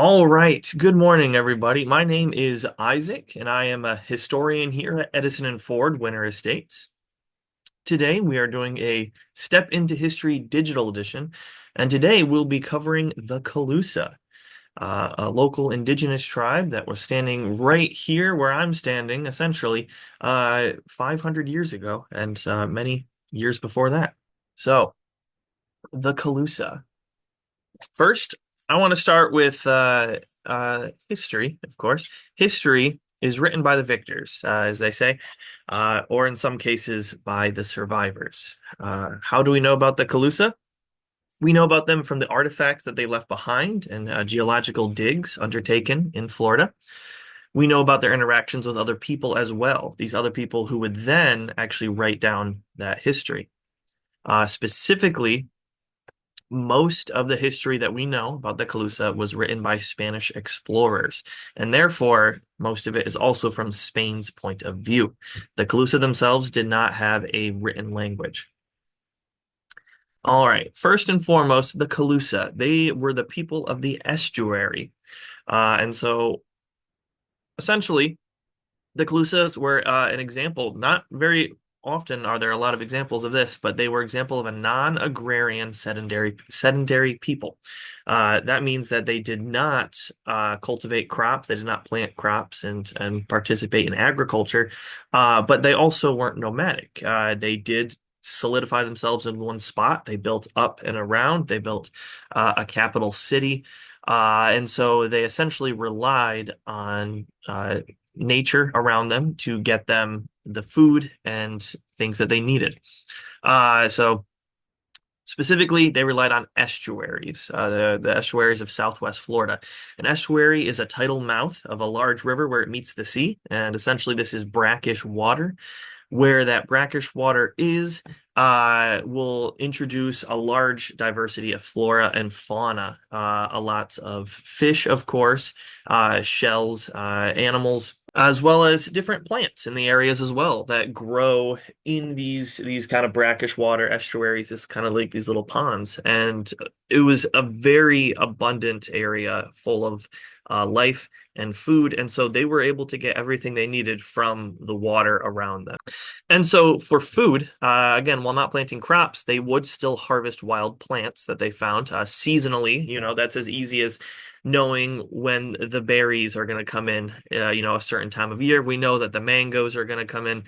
All right. Good morning, everybody. My name is Isaac, and I am a historian here at Edison and Ford Winter Estates. Today, we are doing a Step into History digital edition, and today we'll be covering the Calusa, a local indigenous tribe that was standing right here where I'm standing, essentially, 500 years ago, and many years before that. So, the Calusa. First, I want to start with history, of course. History is written by the victors, as they say, or in some cases by the survivors. How do we know about the Calusa? We know about them from the artifacts that they left behind and geological digs undertaken in Florida. We know about their interactions with other people as well, these other people who would then actually write down that history. Specifically, most of the history that we know about the Calusa was written by Spanish explorers, and therefore most of it is also from Spain's point of view. The Calusa themselves did not have a written language. All right, first and foremost, the Calusa. They were the people of the estuary. And so essentially, the Calusas were an example. Not very often are there a lot of examples of this, but they were example of a non-agrarian sedentary people. That means that they did not cultivate crops, they did not plant crops and participate in agriculture, but they also weren't nomadic. They did solidify themselves in one spot. They built up and around. They built a capital city. And so they essentially relied on nature around them to get them the food and things that they needed. So specifically, they relied on estuaries, the estuaries of Southwest Florida. An estuary is a tidal mouth of a large river where it meets the sea, and essentially this is brackish water. Where that brackish water is, will introduce a large diversity of flora and fauna. A lot of fish, of course, shells, animals, as well as different plants in the areas as well that grow in these kind of brackish water estuaries. It's kind of like these little ponds, and it was a very abundant area full of life and food, and so they were able to get everything they needed from the water around them. And so for food, again, while not planting crops, they would still harvest wild plants that they found seasonally. That's as easy as knowing when the berries are going to come in, a certain time of year. We know that the mangoes are going to come in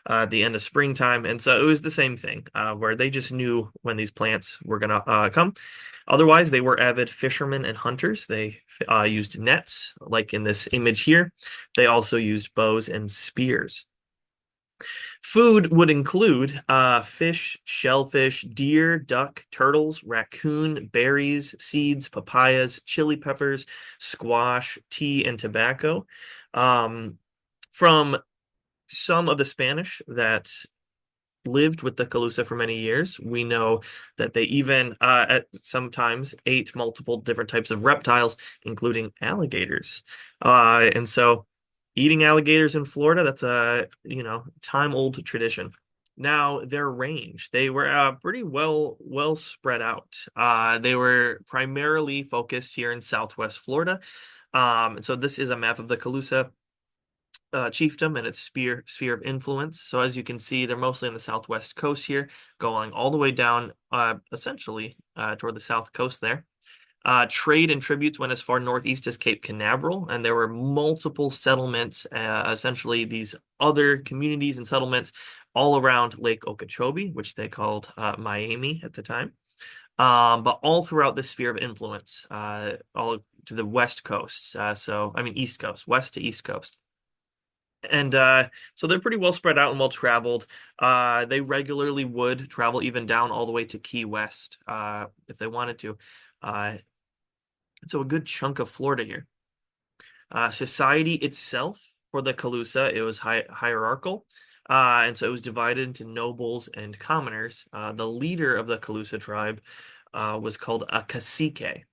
at the end of springtime. And so it was the same thing, where they just knew when these plants were going to come. Otherwise, they were avid fishermen and hunters. They used nets, like in this image here. They also used bows and spears. Food would include fish, shellfish, deer, duck, turtles, raccoon, berries, seeds, papayas, chili peppers, squash, tea, and tobacco. From some of the Spanish that lived with the Calusa for many years, we know that they even at sometimes ate multiple different types of reptiles, including alligators. And so eating alligators in Florida, that's a, time-old tradition. Now, their range, they were pretty well spread out. They were primarily focused here in Southwest Florida. And so this is a map of the Calusa chiefdom and its sphere of influence. So as you can see, they're mostly on the southwest coast here, going all the way down, essentially, toward the south coast there. Trade and tributes went as far northeast as Cape Canaveral, and there were multiple settlements, essentially these other communities and settlements all around Lake Okeechobee, which they called Miami at the time. But all throughout the sphere of influence, all to the west coast. East coast, west to east coast. And so they're pretty well spread out and well traveled. They regularly would travel even down all the way to Key West if they wanted to. Uh, so a good chunk of Florida here. Society itself for the Calusa, it was hierarchical. And so it was divided into nobles and commoners. The leader of the Calusa tribe was called a cacique,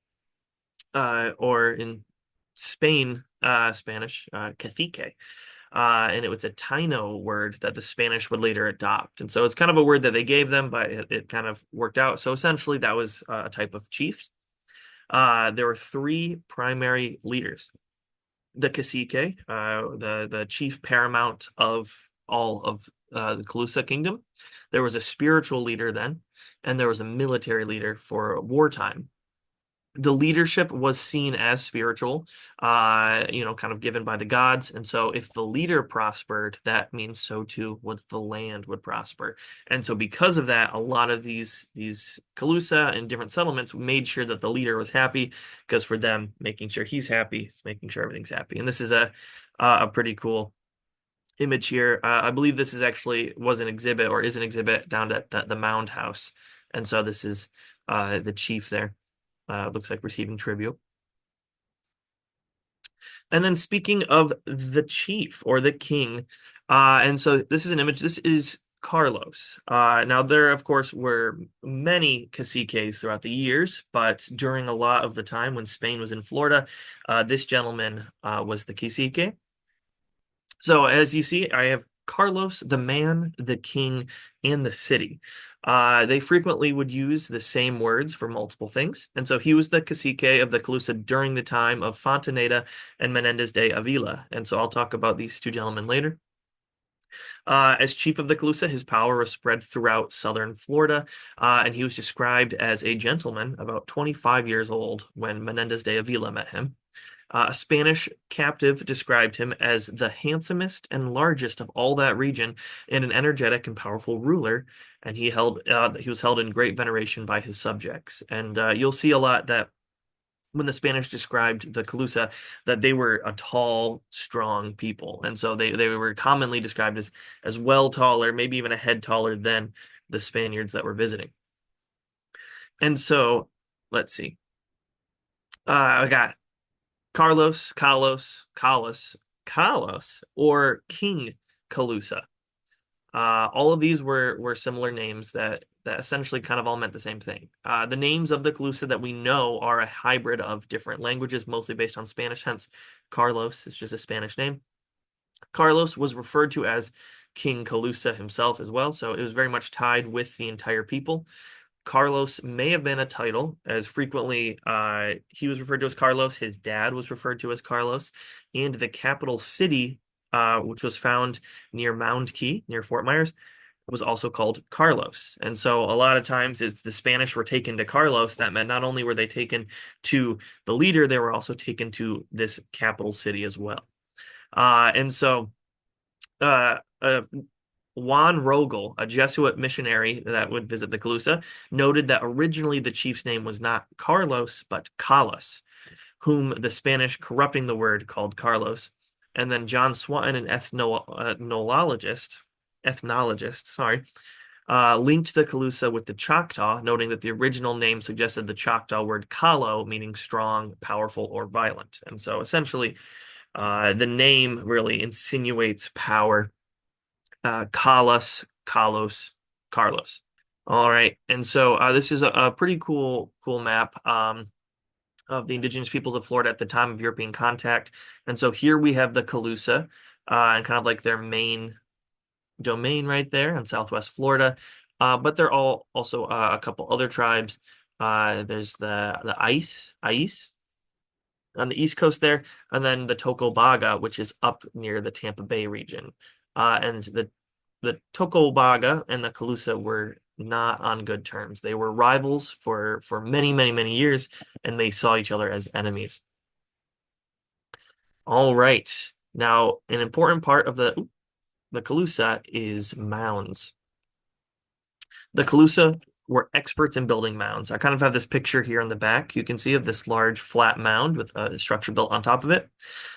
or in Spanish, cacique. And it was a Taino word that the Spanish would later adopt. And so it's kind of a word that they gave them, but it kind of worked out. So essentially, that was a type of chief. There were three primary leaders: the cacique, the chief paramount of all of the Calusa kingdom. There was a spiritual leader then, and there was a military leader for wartime. The leadership was seen as spiritual, kind of given by the gods. And so if the leader prospered, that means so too would the land would prosper. And so because of that, a lot of these Calusa and different settlements made sure that the leader was happy, because for them, making sure he's happy is making sure everything's happy. And this is a pretty cool image here. I believe this is actually was an exhibit or is an exhibit down at the Mound House. And so this is the chief there. Looks like receiving tribute. And then speaking of the chief or the king, and so this is an image. This is Carlos. Now there, of course, were many caciques throughout the years, but during a lot of the time when Spain was in Florida, this gentleman was the cacique. So as you see, I have Carlos, the man, the king, and the city. They frequently would use the same words for multiple things. And so he was the cacique of the Calusa during the time of Fontaneda and Menendez de Avila. And so I'll talk about these two gentlemen later. As chief of the Calusa, his power was spread throughout southern Florida, and he was described as a gentleman about 25 years old when Menendez de Avila met him. A Spanish captive described him as the handsomest and largest of all that region, and an energetic and powerful ruler. And he was held in great veneration by his subjects. And you'll see a lot that when the Spanish described the Calusa, that they were a tall, strong people, and so they were commonly described as well taller, maybe even a head taller than the Spaniards that were visiting. And so let's see. I got Carlos, or King Calusa. All of these were similar names that essentially kind of all meant the same thing. The names of the Calusa that we know are a hybrid of different languages, mostly based on Spanish, hence Carlos is just a Spanish name. Carlos was referred to as King Calusa himself as well, so it was very much tied with the entire people. Carlos may have been a title, as frequently he was referred to as Carlos, his dad was referred to as Carlos, and the capital city, which was found near Mound Key, near Fort Myers, was also called Carlos. And so a lot of times, if the Spanish were taken to Carlos, that meant not only were they taken to the leader, they were also taken to this capital city as well. And so uh, uh, Juan Rogel, a Jesuit missionary that would visit the Calusa, noted that originally the chief's name was not Carlos, but Calas, whom the Spanish, corrupting the word, called Carlos. And then John Swanton, an ethnologist, sorry, linked the Calusa with the Choctaw, noting that the original name suggested the Choctaw word "calo," meaning strong, powerful, or violent. And so essentially, the name really insinuates power. Carlos. All right, and so this is a pretty cool map of the indigenous peoples of Florida at the time of European contact. And so here we have the Calusa, and kind of like their main domain right there in Southwest Florida. But there are all also a couple other tribes. There's the Ais on the East Coast there, and then the Tocobaga, which is up near the Tampa Bay region. And the Tocobaga and the Calusa were not on good terms. They were rivals for many, many, many years, and they saw each other as enemies. All right. Now, an important part of the Calusa is mounds. The Calusa were experts in building mounds. I kind of have this picture here in the back. You can see of this large flat mound with a structure built on top of it.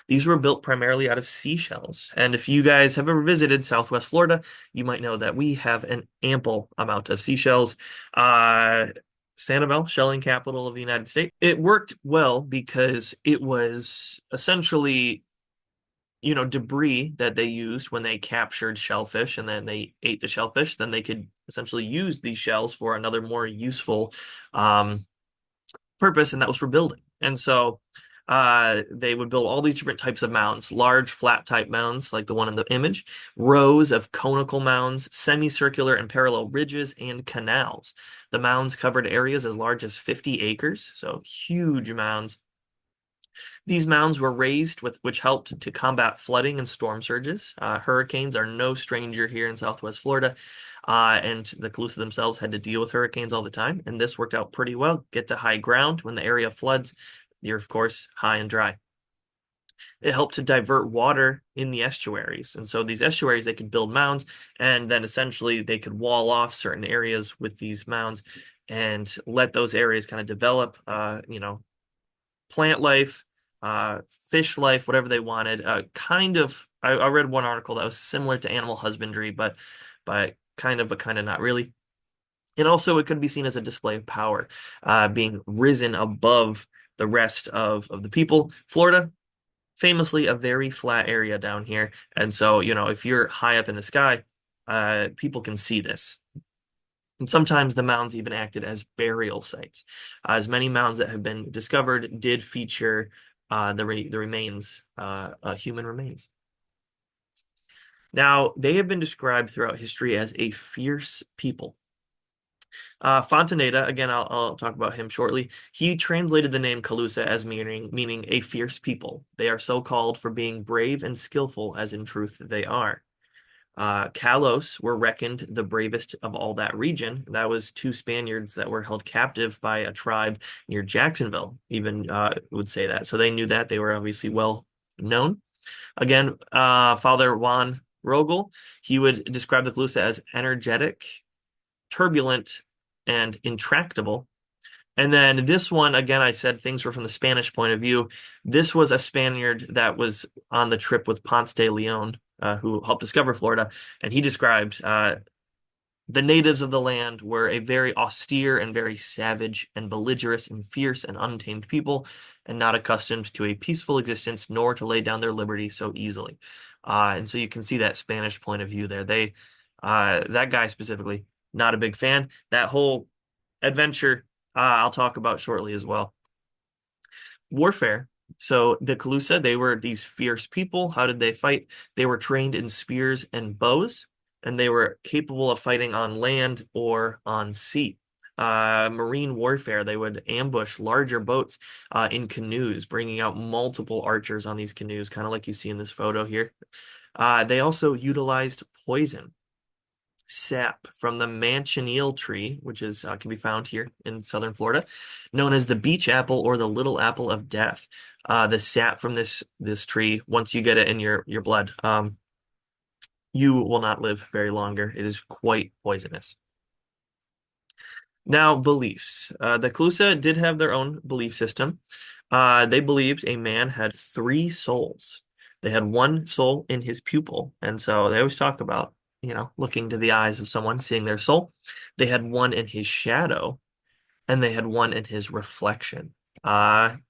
These were built primarily out of seashells. And if you guys have ever visited Southwest Florida, you might know that we have an ample amount of seashells. Sanibel, shelling capital of the United States. It worked well because it was essentially debris that they used when they captured shellfish and then they ate the shellfish. Then they could essentially use these shells for another more useful purpose, and that was for building. And so They would build all these different types of mounds, large flat type mounds like the one in the image, rows of conical mounds, semicircular and parallel ridges, and canals. The mounds covered areas as large as 50 acres, so huge mounds. These mounds were raised which helped to combat flooding and storm surges. Hurricanes are no stranger here in Southwest Florida, and the Calusa themselves had to deal with hurricanes all the time, and this worked out pretty well. Get to high ground when the area floods, you're of course high and dry. It helped to divert water in the estuaries, and so these estuaries they could build mounds, and then essentially they could wall off certain areas with these mounds and let those areas kind of develop. Plant life, fish life, whatever they wanted. Kind of, I read one article that was similar to animal husbandry, but kind of not really. And also, it could be seen as a display of power, being risen above the rest of the people. Florida, famously, a very flat area down here, and so if you're high up in the sky, people can see this. And sometimes the mounds even acted as burial sites. As many mounds that have been discovered did feature the remains, human remains. Now, they have been described throughout history as a fierce people. Fontaneda, again, I'll talk about him shortly. He translated the name Calusa as meaning a fierce people. They are so called for being brave and skillful, as in truth they are. Kalos were reckoned the bravest of all that region. That was two Spaniards that were held captive by a tribe near Jacksonville, even would say that. So they knew that. They were obviously well known. Again, Father Juan Rogel, he would describe the Calusa as energetic, turbulent, and intractable. And then this one, again, I said things were from the Spanish point of view. This was a Spaniard that was on the trip with Ponce de Leon, who helped discover Florida. And he described the natives of the land were a very austere and very savage and belligerent and fierce and untamed people, and not accustomed to a peaceful existence, nor to lay down their liberty so easily. And so you can see that Spanish point of view there. That guy specifically, not a big fan. That whole adventure, I'll talk about shortly as well. Warfare. So the Calusa, they were these fierce people. How did they fight? They were trained in spears and bows, and they were capable of fighting on land or on sea. Marine warfare, they would ambush larger boats in canoes, bringing out multiple archers on these canoes, kind of like you see in this photo here. They also utilized poison sap from the manchineel tree, which is can be found here in southern Florida, known as the beach apple or the little apple of death. The sap from this tree, once you get it in your blood, you will not live very longer. It is quite poisonous. Now, beliefs. The Calusa did have their own belief system. They believed a man had three souls. They had one soul in his pupil, and so they always talk about looking to the eyes of someone, seeing their soul. They had one in his shadow, and they had one in his reflection. And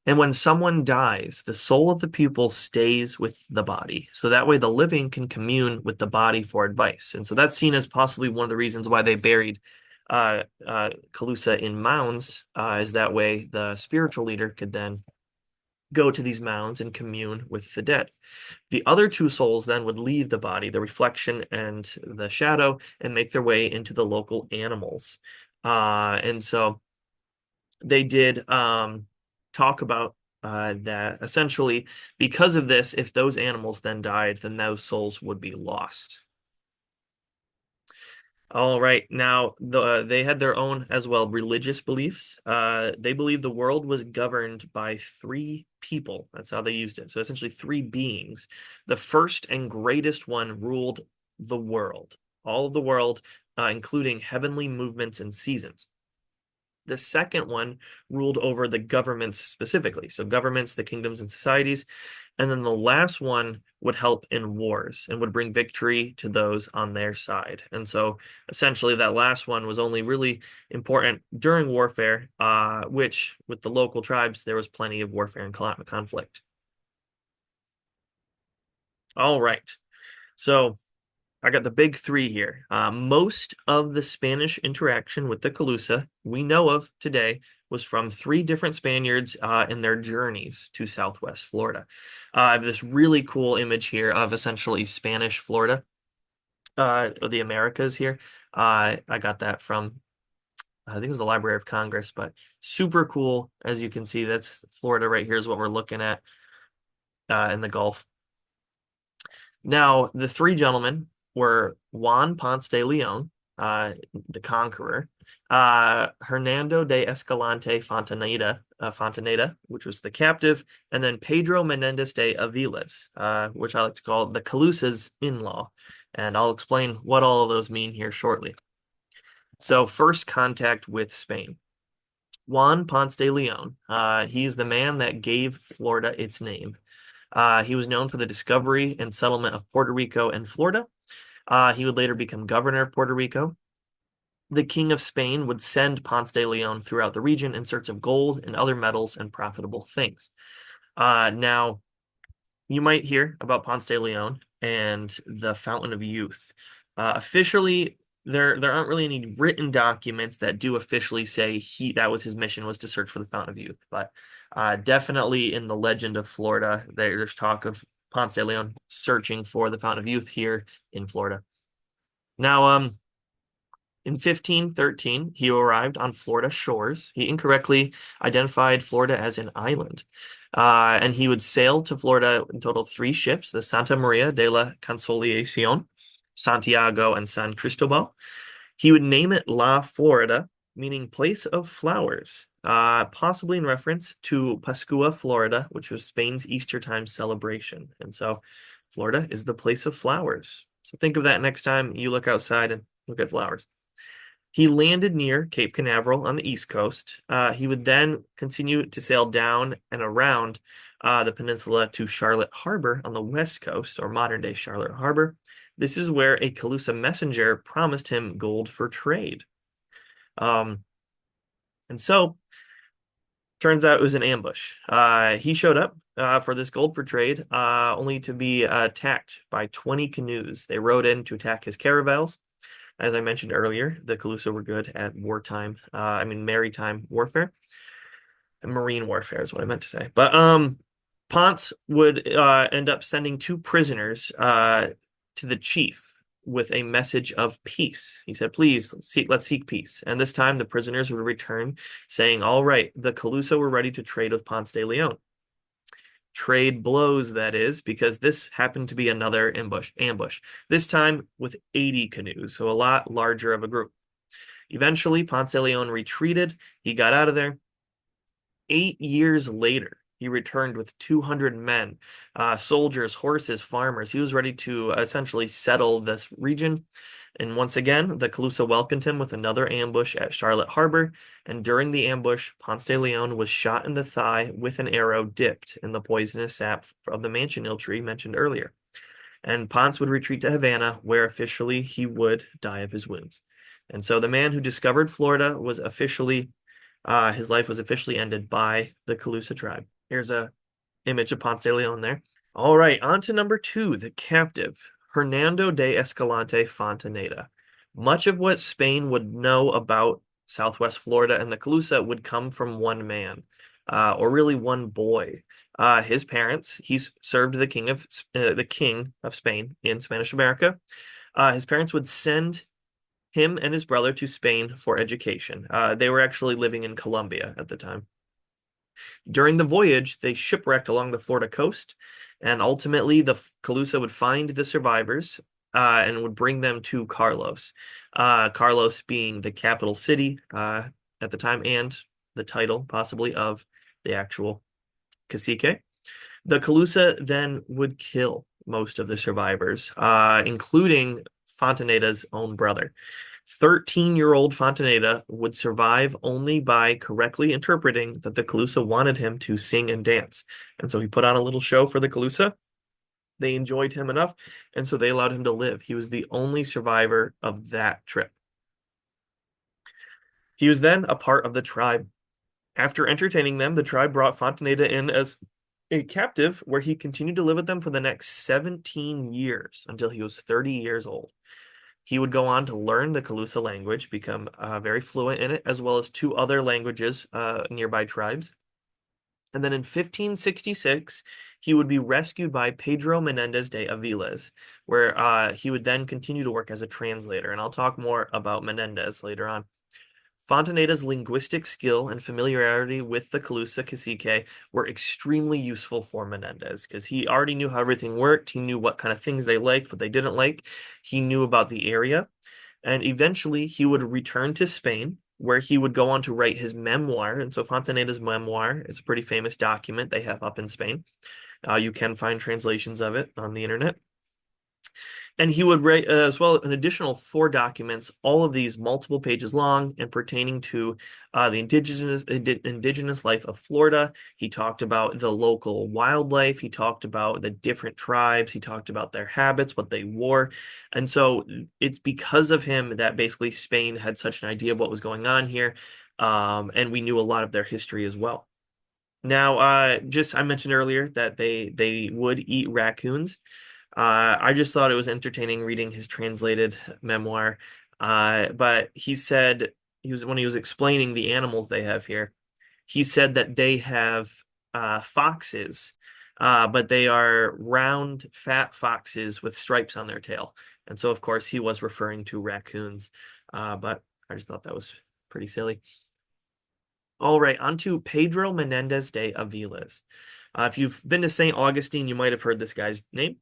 when someone dies, the soul of the pupil stays with the body. So that way the living can commune with the body for advice. And so that's seen as possibly one of the reasons why they buried Calusa in mounds, is that way the spiritual leader could then go to these mounds and commune with the dead. The other two souls then would leave the body, the reflection and the shadow, and make their way into the local animals. And so they did talk about that essentially because of this, if those animals then died, then those souls would be lost. All right, now they had their own as well religious beliefs. They believed the world was governed by three people. That's how they used it. So essentially three beings. The first and greatest one ruled the world, all of the world, including heavenly movements and seasons. The second one ruled over the governments specifically. So governments, the kingdoms and societies. And then the last one would help in wars and would bring victory to those on their side. And so essentially that last one was only really important during warfare, which with the local tribes, there was plenty of warfare and conflict. All right. So I got the big three here. Most of the Spanish interaction with the Calusa we know of today was from three different Spaniards in their journeys to Southwest Florida. I have this really cool image here of essentially Spanish Florida, the Americas here. I got that from, I think it was the Library of Congress, but super cool. As you can see, that's Florida right here is what we're looking at in the Gulf. Now, the three gentlemen were Juan Ponce de Leon, the conqueror, Hernando de Escalante Fontaneda, which was the captive, and then Pedro Menendez de Aviles, which I like to call the Calusa's in-law. And I'll explain what all of those mean here shortly. So, first contact with Spain. Juan Ponce de Leon, he's the man that gave Florida its name. He was known for the discovery and settlement of Puerto Rico and Florida. He would later become governor of Puerto Rico. The King of Spain would send Ponce de Leon throughout the region in search of gold and other metals and profitable things. Now, you might hear about Ponce de Leon and the Fountain of Youth. Officially, there aren't really any written documents that do officially say that was his mission, was to search for the Fountain of Youth. But definitely in the legend of Florida, there's talk of Ponce de Leon searching for the Fountain of Youth here in Florida. Now, in 1513, he arrived on Florida shores. He incorrectly identified Florida as an island. And he would sail to Florida in total of three ships, the Santa Maria de la Consolacion, Santiago, and San Cristobal. He would name it La Florida, meaning place of flowers, possibly in reference to Pascua, Florida, which was Spain's Easter time celebration. And so Florida is the place of flowers. So think of that next time you look outside and look at flowers. He landed near Cape Canaveral on the East Coast. He would then continue to sail down and around the peninsula to Charlotte Harbor on the West Coast, or modern-day Charlotte Harbor. This is where a Calusa messenger promised him gold for trade. And so, turns out it was an ambush. He showed up for this gold for trade, only to be attacked by 20 canoes. They rowed in to attack his caravels. As I mentioned earlier, the Calusa were good at maritime warfare. Marine warfare is what I meant to say. But Ponce would end up sending two prisoners to the chief with a message of peace. He said, please, let's seek peace. And this time the prisoners would return saying, all right, the Calusa were ready to trade with Ponce de Leon. Trade blows, that is, because this happened to be another ambush, this time with 80 canoes, so a lot larger of a group. Eventually, Ponce de Leon retreated. He got out of there. 8 years later, he returned with 200 men, soldiers, horses, farmers. He was ready to essentially settle this region. And once again, the Calusa welcomed him with another ambush at Charlotte Harbor. And during the ambush, Ponce de Leon was shot in the thigh with an arrow dipped in the poisonous sap of the manchineel tree mentioned earlier. And Ponce would retreat to Havana, where officially he would die of his wounds. And so the man who discovered Florida was officially, his life was officially ended by the Calusa tribe. Here's a image of Ponce de Leon there. All right, on to number 2, the captive, Hernando de Escalante Fontaneda. Much of what Spain would know about Southwest Florida and the Calusa would come from one man, or really one boy. His parents, he's served the king of Spain in Spanish America. His parents would send him and his brother to Spain for education. They were actually living in Colombia at the time. During the voyage, they shipwrecked along the Florida coast, and ultimately the Calusa would find the survivors and would bring them to Carlos. Carlos being the capital city at the time and the title, possibly, of the actual cacique. The Calusa then would kill most of the survivors, including Fontaneda's own brother. 13-year-old Fontaneda would survive only by correctly interpreting that the Calusa wanted him to sing and dance. And so he put on a little show for the Calusa. They enjoyed him enough, and so they allowed him to live. He was the only survivor of that trip. He was then a part of the tribe. After entertaining them, the tribe brought Fontaneda in as a captive where he continued to live with them for the next 17 years until he was 30 years old. He would go on to learn the Calusa language, become very fluent in it, as well as two other languages, nearby tribes. And then in 1566, he would be rescued by Pedro Menendez de Aviles, where he would then continue to work as a translator. And I'll talk more about Menendez later on. Fontaneda's linguistic skill and familiarity with the Calusa cacique were extremely useful for Menendez because he already knew how everything worked. He knew what kind of things they liked, what they didn't like. He knew about the area. And eventually he would return to Spain, where he would go on to write his memoir. And so Fontaneda's memoir is a pretty famous document they have up in Spain. You can find translations of it on the internet. And he would write as well an additional four documents, all of these multiple pages long and pertaining to the indigenous life of Florida. He talked about the local wildlife. He talked about the different tribes. He talked about their habits, what they wore. And so it's because of him that basically Spain had such an idea of what was going on here. And we knew a lot of their history as well. Now, just I mentioned earlier that they would eat raccoons. I just thought it was entertaining reading his translated memoir. But he said when he was explaining the animals they have here, he said that they have foxes, but they are round, fat foxes with stripes on their tail. And so, of course, he was referring to raccoons. But I just thought that was pretty silly. All right, on to Pedro Menendez de Aviles. If you've been to St. Augustine, you might have heard this guy's name.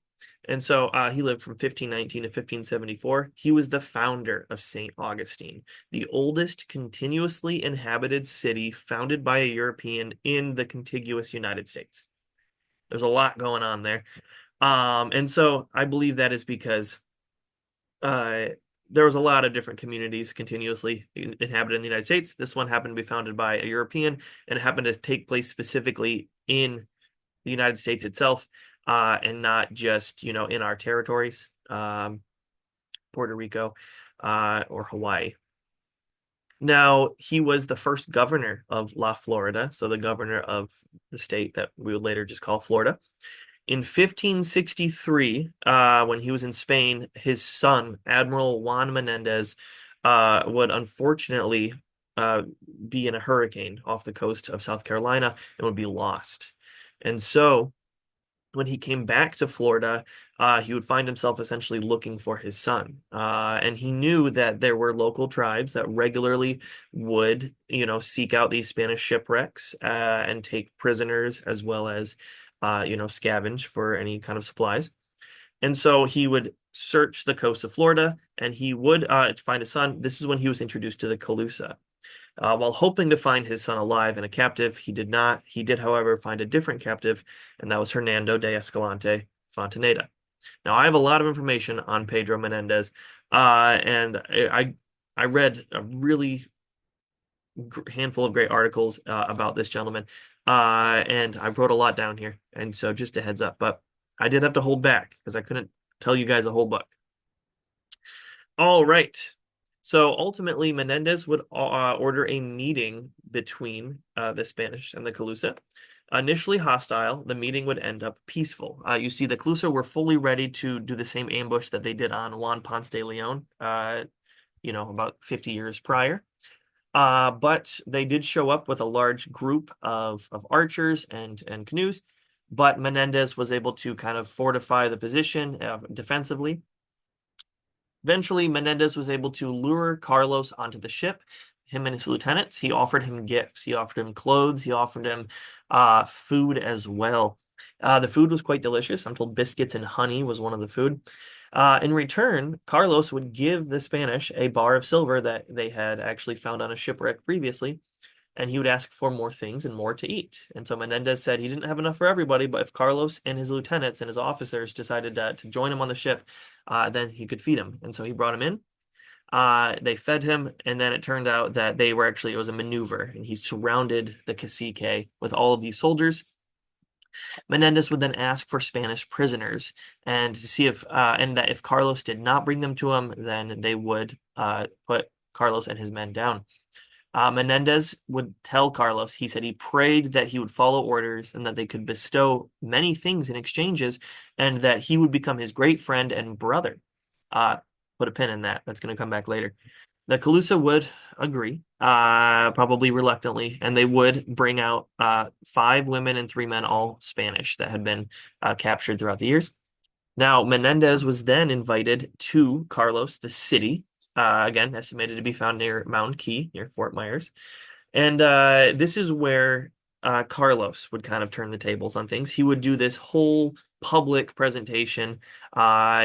And so he lived from 1519 to 1574. He was the founder of St. Augustine, the oldest continuously inhabited city founded by a European in the contiguous United States. There's a lot going on there. And so I believe that is because uh, there was a lot of different communities continuously inhabited in the United States. This one happened to be founded by a European and it happened to take place specifically in the United States itself, and not just, in our territories, Puerto Rico, or Hawaii. Now, he was the first governor of La Florida, so the governor of the state that we would later just call Florida. In 1563, when he was in Spain, his son, Admiral Juan Menendez, would unfortunately be in a hurricane off the coast of South Carolina and would be lost. And so when he came back to Florida, he would find himself essentially looking for his son. And he knew that there were local tribes that regularly would, seek out these Spanish shipwrecks and take prisoners as well as, scavenge for any kind of supplies. And so he would search the coast of Florida and he would find his son. This is when he was introduced to the Calusa. While hoping to find his son alive and a captive, he did not. He did, however, find a different captive, and that was Hernando de Escalante Fontaneda. Now, I have a lot of information on Pedro Menendez, and I read a really handful of great articles about this gentleman, and I wrote a lot down here. And so, just a heads up, but I did have to hold back because I couldn't tell you guys a whole book. All right. So ultimately, Menendez would order a meeting between the Spanish and the Calusa. Initially hostile, the meeting would end up peaceful. You see, the Calusa were fully ready to do the same ambush that they did on Juan Ponce de Leon, about 50 years prior. But they did show up with a large group of archers and canoes. But Menendez was able to kind of fortify the position defensively. Eventually, Menendez was able to lure Carlos onto the ship, him and his lieutenants. He offered him gifts. He offered him clothes. He offered him food as well. The food was quite delicious. I'm told biscuits and honey was one of the food. In return, Carlos would give the Spanish a bar of silver that they had actually found on a shipwreck previously, and he would ask for more things and more to eat. And so Menendez said he didn't have enough for everybody, but if Carlos and his lieutenants and his officers decided to join him on the ship, then he could feed him. And so he brought him in. They fed him, and then it turned out that it was a maneuver, and he surrounded the cacique with all of these soldiers. Menendez would then ask for Spanish prisoners and to see and that if Carlos did not bring them to him, then they would put Carlos and his men down. Menendez would tell Carlos, he said he prayed that he would follow orders and that they could bestow many things in exchanges and that he would become his great friend and brother. Uh, put a pin in that. That's going to come back later. The Calusa would agree, probably reluctantly, and they would bring out 5 women and 3 men, all Spanish, that had been captured throughout the years. Now, Menendez was then invited to Carlos, the city, again, estimated to be found near Mound Key, near Fort Myers. And this is where Carlos would kind of turn the tables on things. He would do this whole public presentation.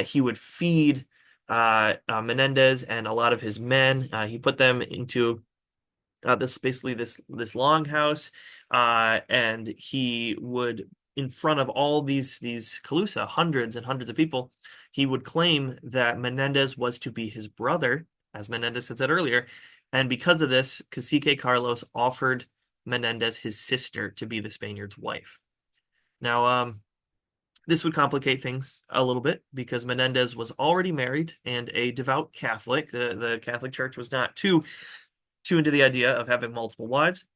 He would feed Menendez and a lot of his men. He put them into this basically this longhouse, and he would, in front of all these Calusa, hundreds and hundreds of people, he would claim that Menendez was to be his brother, as Menendez had said earlier, and because of this, Cacique Carlos offered Menendez his sister to be the Spaniard's wife. Now, this would complicate things a little bit because Menendez was already married and a devout Catholic. The Catholic Church was not too into the idea of having multiple wives,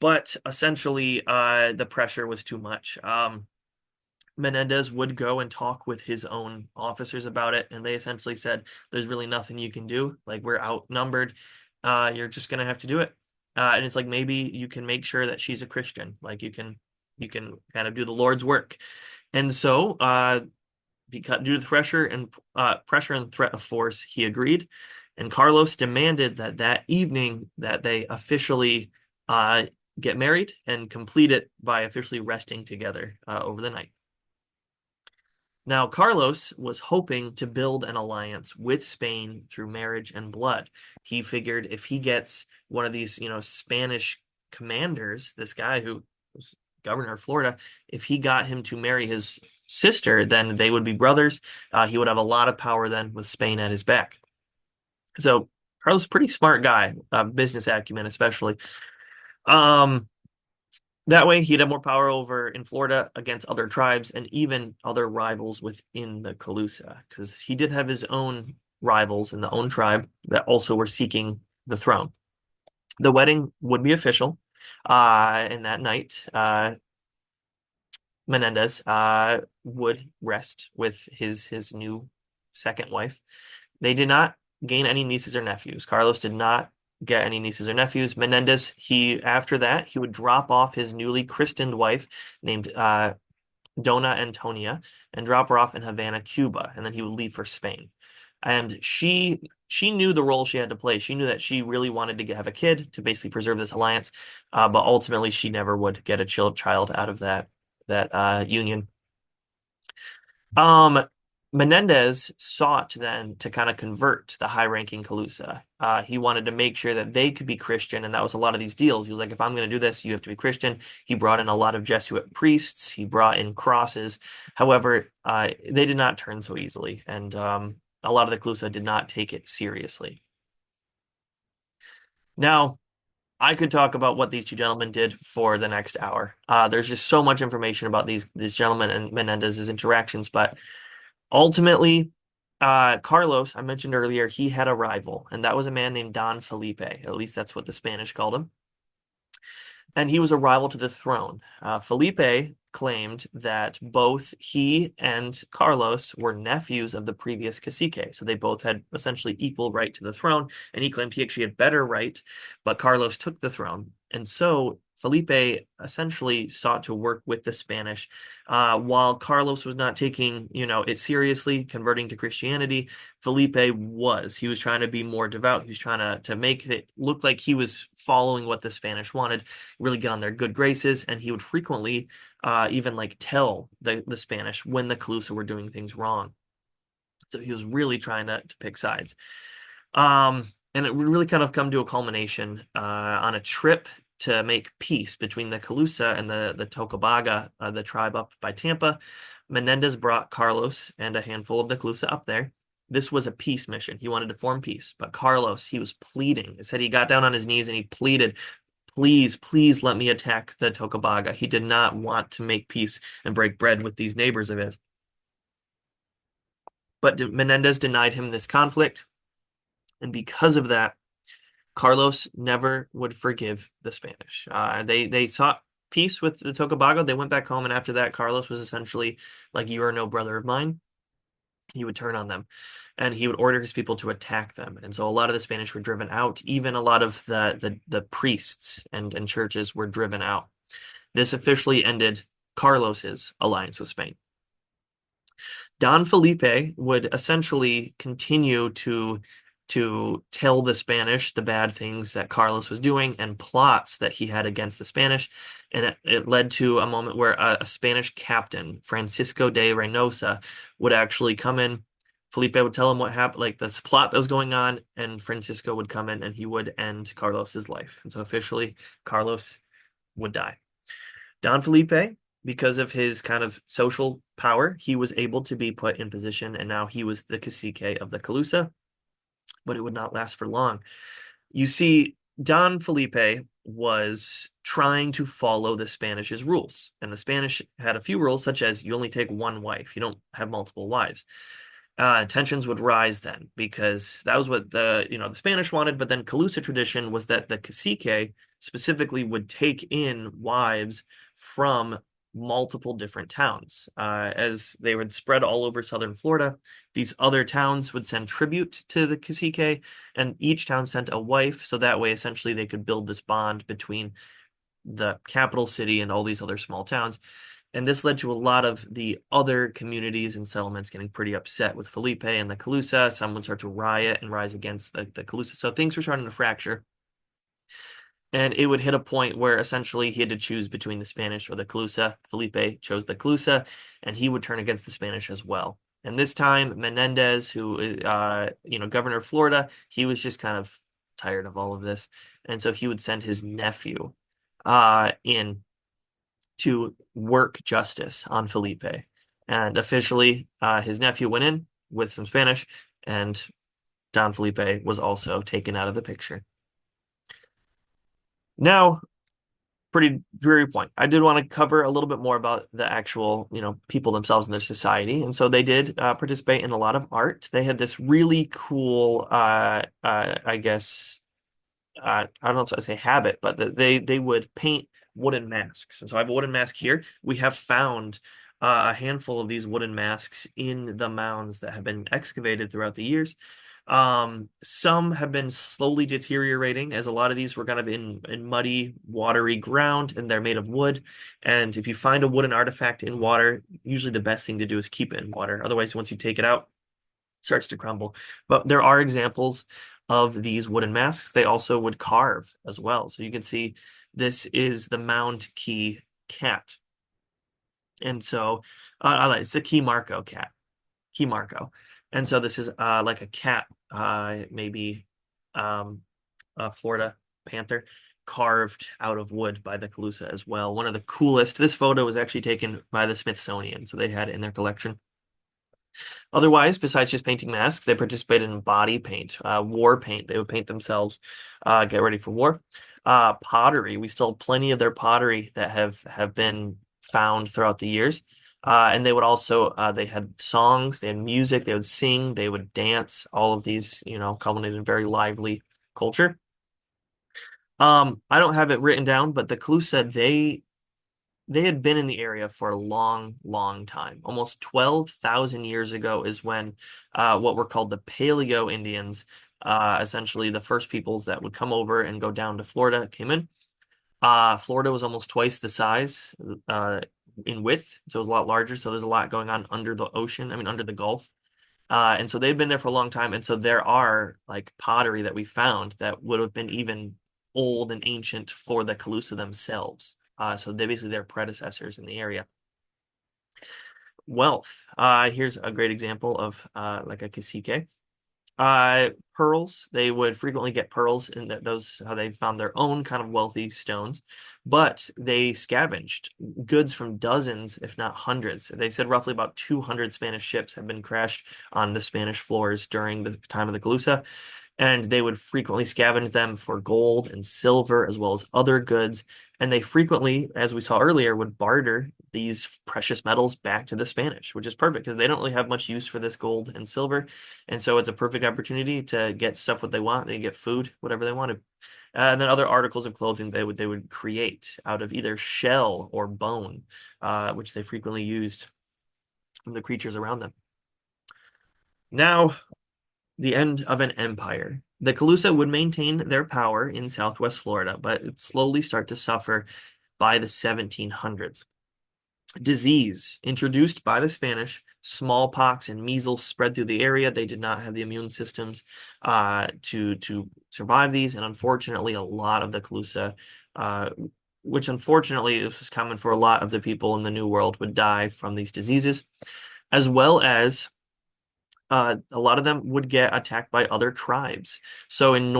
but essentially the pressure was too much. Menendez would go and talk with his own officers about it, and they essentially said, "There's really nothing you can do. Like, we're outnumbered. You're just gonna have to do it." And it's like, maybe you can make sure that she's a Christian. Like, you can kind of do the Lord's work. And so, because due to the pressure and threat of force, he agreed. And Carlos demanded that that evening that they officially uh, get married and complete it by officially resting together over the night. Now, Carlos was hoping to build an alliance with Spain through marriage and blood. He figured if he gets one of these, Spanish commanders, this guy who was governor of Florida, if he got him to marry his sister, then they would be brothers. He would have a lot of power then with Spain at his back. So Carlos, pretty smart guy, business acumen especially. Um, that way, he'd have more power over in Florida against other tribes and even other rivals within the Calusa, because he did have his own rivals in the own tribe that also were seeking the throne. The wedding would be official, and that night, Menendez would rest with his new second wife. They did not gain any nieces or nephews. Carlos did not get any nieces or nephews. Menendez, after that, he would drop off his newly christened wife named Dona Antonia and drop her off in Havana, Cuba, and then he would leave for Spain. And she knew the role she had to play. She knew that she really wanted to have a kid to basically preserve this alliance, but ultimately she never would get a child out of that union. Um, Menendez sought then to kind of convert the high-ranking Calusa. He wanted to make sure that they could be Christian, and that was a lot of these deals. He was like, if I'm going to do this, you have to be Christian. He brought in a lot of Jesuit priests. He brought in crosses. However, they did not turn so easily, and a lot of the Calusa did not take it seriously. Now, I could talk about what these two gentlemen did for the next hour. There's just so much information about these gentlemen and Menendez's interactions, but ultimately, Carlos, I mentioned earlier, he had a rival, and that was a man named Don Felipe. At least that's what the Spanish called him. And he was a rival to the throne. Felipe claimed that both he and Carlos were nephews of the previous cacique, so they both had essentially equal right to the throne, and he claimed he actually had better right, but Carlos took the throne. And so Felipe essentially sought to work with the Spanish, while Carlos was not taking, it seriously, converting to Christianity. Felipe was. He was trying to be more devout. He was trying to make it look like he was following what the Spanish wanted, really get on their good graces, and he would frequently even like tell the Spanish when the Calusa were doing things wrong. So he was really trying to pick sides. And it would really kind of come to a culmination on a trip to make peace between the Calusa and the Tocobaga, the tribe up by Tampa. Menendez brought Carlos and a handful of the Calusa up there. This was a peace mission. He wanted to form peace, but Carlos, he was pleading. It said he got down on his knees and he pleaded, please, please let me attack the Tocobaga. He did not want to make peace and break bread with these neighbors of his. But Menendez denied him this conflict. And because of that, Carlos never would forgive the Spanish. They sought peace with the Tocobago. They went back home, and after that, Carlos was essentially like, "You are no brother of mine." He would turn on them, and he would order his people to attack them. And so a lot of the Spanish were driven out. Even a lot of the priests and churches were driven out. This officially ended Carlos's alliance with Spain. Don Felipe would essentially continue to tell the Spanish the bad things that Carlos was doing and plots that he had against the Spanish. And it led to a moment where a Spanish captain, Francisco de Reynosa, would actually come in. Felipe would tell him what happened, like this plot that was going on, and Francisco would come in and he would end Carlos's life. And so officially, Carlos would die. Don Felipe, because of his kind of social power, he was able to be put in position, and now he was the cacique of the Calusa, but it would not last for long. You see, Don Felipe was trying to follow the Spanish's rules, and the Spanish had a few rules, such as you only take one wife, you don't have multiple wives. Tensions would rise then because that was what the Spanish wanted, but then Calusa tradition was that the cacique specifically would take in wives from multiple different towns. As they would spread all over southern Florida, these other towns would send tribute to the cacique, and each town sent a wife, so that way essentially they could build this bond between the capital city and all these other small towns. And this led to a lot of the other communities and settlements getting pretty upset with Felipe and the Calusa. Some would start to riot and rise against the Calusa. So things were starting to fracture. And it would hit a point where essentially he had to choose between the Spanish or the Calusa. Felipe chose the Calusa, and he would turn against the Spanish as well. And this time, Menendez, who is, governor of Florida, he was just kind of tired of all of this. And so he would send his nephew in to work justice on Felipe. And officially, his nephew went in with some Spanish, and Don Felipe was also taken out of the picture. Now, pretty dreary point. I did want to cover a little bit more about the actual, people themselves and their society. And so they did participate in a lot of art. They had this really cool, I guess, I don't know if I say habit, but they would paint wooden masks. And so I have a wooden mask here. We have found a handful of these wooden masks in the mounds that have been excavated throughout the years. Some have been slowly deteriorating as a lot of these were kind of in muddy, watery ground and they're made of wood. And if you find a wooden artifact in water, usually the best thing to do is keep it in water. Otherwise, once you take it out, it starts to crumble. But there are examples of these wooden masks. They also would carve as well. So you can see this is the Mound Key cat. And so it's the Key Marco cat, Key Marco. And so this is like a cat, maybe a Florida panther carved out of wood by the Calusa as well. One of the coolest. This photo was actually taken by the Smithsonian, so they had it in their collection. Otherwise, besides just painting masks, they participated in body paint, war paint. They would paint themselves, get ready for war. Pottery. We still have plenty of their pottery that have been found throughout the years. And they would also they had songs, they had music, they would sing, they would dance. All of these, culminated in very lively culture. I don't have it written down, but the Calusa, they had been in the area for a long, long time. Almost 12,000 years ago is when what were called the Paleo Indians, essentially the first peoples that would come over and go down to Florida, came in. Florida was almost twice the size in width, so it was a lot larger. So there's a lot going on under the ocean, under the Gulf. And so they've been there for a long time. And so there are like pottery that we found that would have been even old and ancient for the Calusa themselves. So they basically their predecessors in the area. Wealth. Here's a great example of like a cacique. Pearls. They would frequently get pearls, and those how they found their own kind of wealthy stones. But they scavenged goods from dozens, if not hundreds. They said roughly about 200 Spanish ships have been crashed on the Spanish floors during the time of the Calusa. and they would frequently scavenge them for gold and silver as well as other goods. And they frequently, as we saw earlier, would barter these precious metals back to the Spanish, which is perfect because they don't really have much use for this gold and silver. And so it's a perfect opportunity to get stuff what they want. They get food, whatever they wanted. And then other articles of clothing they would create out of either shell or bone, which they frequently used from the creatures around them. Now, the end of an empire. The Calusa would maintain their power in Southwest Florida, but it slowly start to suffer by the 1700s. Disease introduced by the Spanish, smallpox and measles spread through the area. They did not have the immune systems to survive these, and unfortunately, a lot of the Calusa, uh, which unfortunately was common for a lot of the people in the New World, would die from these diseases, as well as a lot of them would get attacked by other tribes. So in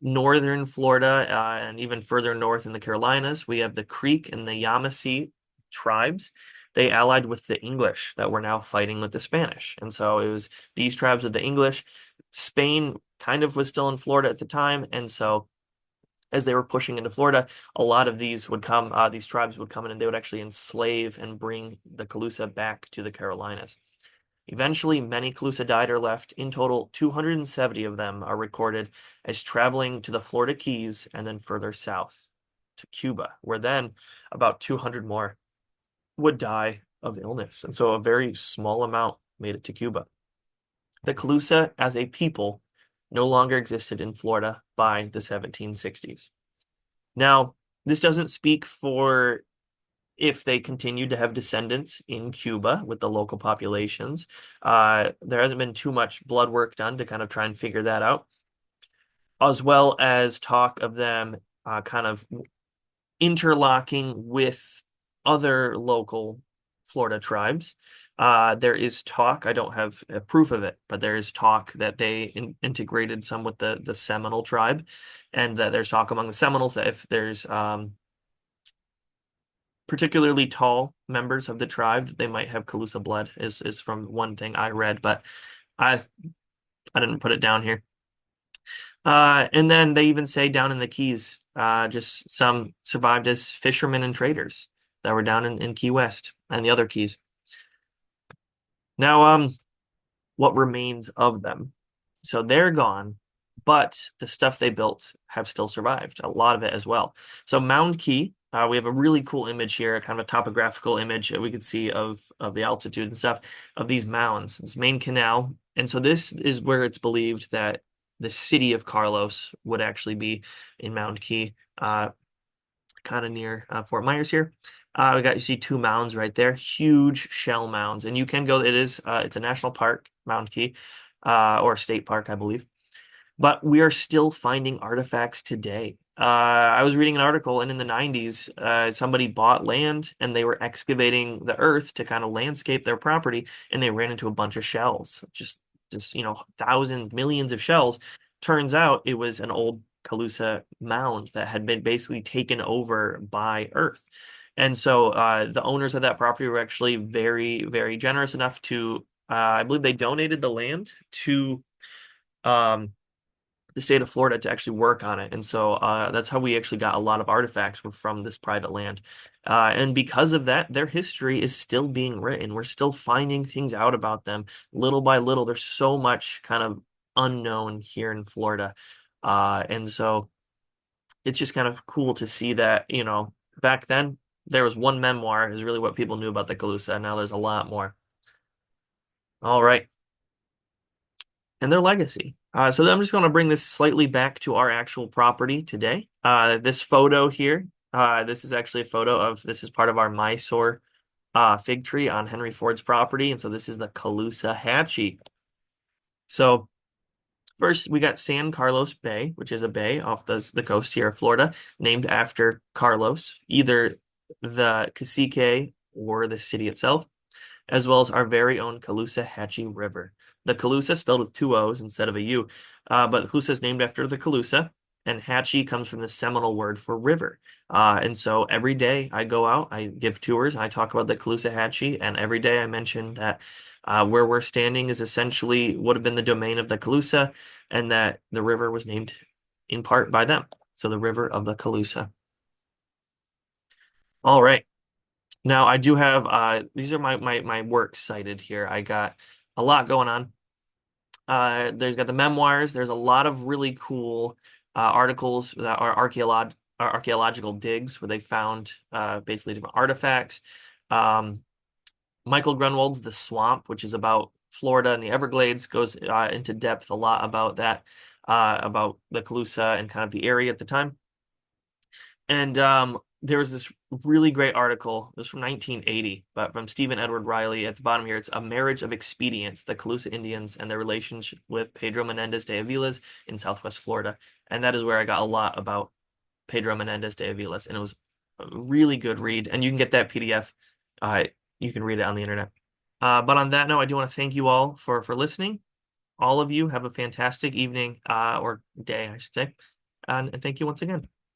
northern Florida and even further north in the Carolinas, we have the Creek and the Yamasee tribes. They allied with the English that were now fighting with the Spanish. And so it was these tribes of the English. Spain kind of was still in Florida at the time. And so as they were pushing into Florida, a lot of these would come, these tribes would come in and they would actually enslave and bring the Calusa back to the Carolinas. Eventually, many Calusa died or left. In total, 270 of them are recorded as traveling to the Florida Keys and then further south to Cuba, where then about 200 more would die of illness. And so a very small amount made it to Cuba. The Calusa as a people no longer existed in Florida by the 1760s. Now, this doesn't speak for if they continued to have descendants in Cuba with the local populations. There hasn't been too much blood work done to kind of try and figure that out, as well as talk of them kind of interlocking with other local Florida tribes. There is talk, I don't have proof of it, but there is talk that they integrated some with the Seminole tribe, and that there's talk among the Seminoles that if there's particularly tall members of the tribe, they might have Calusa blood, is from one thing I read, but I I didn't put it down here. And then they even say down in the Keys, just some survived as fishermen and traders that were down in Key West and the other Keys. Now, what remains of them? So they're gone, but the stuff they built have still survived, a lot of it as well. So Mound Key, we have a really cool image here, kind of a topographical image that we could see of the altitude and stuff of these mounds, this main canal. And so this is where it's believed that the city of Carlos would actually be in Mound Key, kind of near Fort Myers here. You see two mounds right there, huge shell mounds, and you can go. It's a national park, Mound Key, or a state park, I believe. But we are still finding artifacts today. I was reading an article, and in the 90s, somebody bought land and they were excavating the earth to kind of landscape their property, and they ran into a bunch of shells, just thousands, millions of shells. Turns out it was an old Calusa mound that had been basically taken over by earth. And so the owners of that property were actually very, very generous enough to, I believe they donated the land to um, the state of Florida to actually work on it. And so that's how we actually got a lot of artifacts were from this private land. And because of that, their history is still being written. We're still finding things out about them little by little. There's so much kind of unknown here in Florida. And so it's just kind of cool to see that, back then there was one memoir is really what people knew about the Calusa. Now there's a lot more. All right. And their legacy. So I'm just going to bring this slightly back to our actual property today. This photo here, this is actually a photo this is part of our Mysore fig tree on Henry Ford's property. And so this is the Calusa Hatchie. So first, we got San Carlos Bay, which is a bay off the coast here of Florida, named after Carlos, either the cacique or the city itself, as well as our very own Caloosahatchee River. The Calusa spelled with two O's instead of a U, but the Calusa is named after the Calusa, and Hatchie comes from the Seminole word for river. And so every day I go out, I give tours, and I talk about the Caloosahatchee, and every day I mention that Where we're standing is essentially would have been the domain of the Calusa, and that the river was named in part by them. So the river of the Calusa. All right. Now I do have these are my works cited here. I got a lot going on. There's got the memoirs. There's a lot of really cool articles that are archaeological digs where they found basically different artifacts. Um, Michael Grunwald's The Swamp, which is about Florida and the Everglades, goes into depth a lot about that, about the Calusa and kind of the area at the time. And there was this really great article. It was from 1980, but from Stephen Edward Riley. At the bottom here, it's A Marriage of Expedience, the Calusa Indians and their relationship with Pedro Menendez de Avila's in Southwest Florida. And that is where I got a lot about Pedro Menendez de Avila's. And it was a really good read. And you can get that PDF. Uh, you can read it on the internet. But on that note, I do want to thank you all for listening. All of you have a fantastic evening or day, I should say. And thank you once again.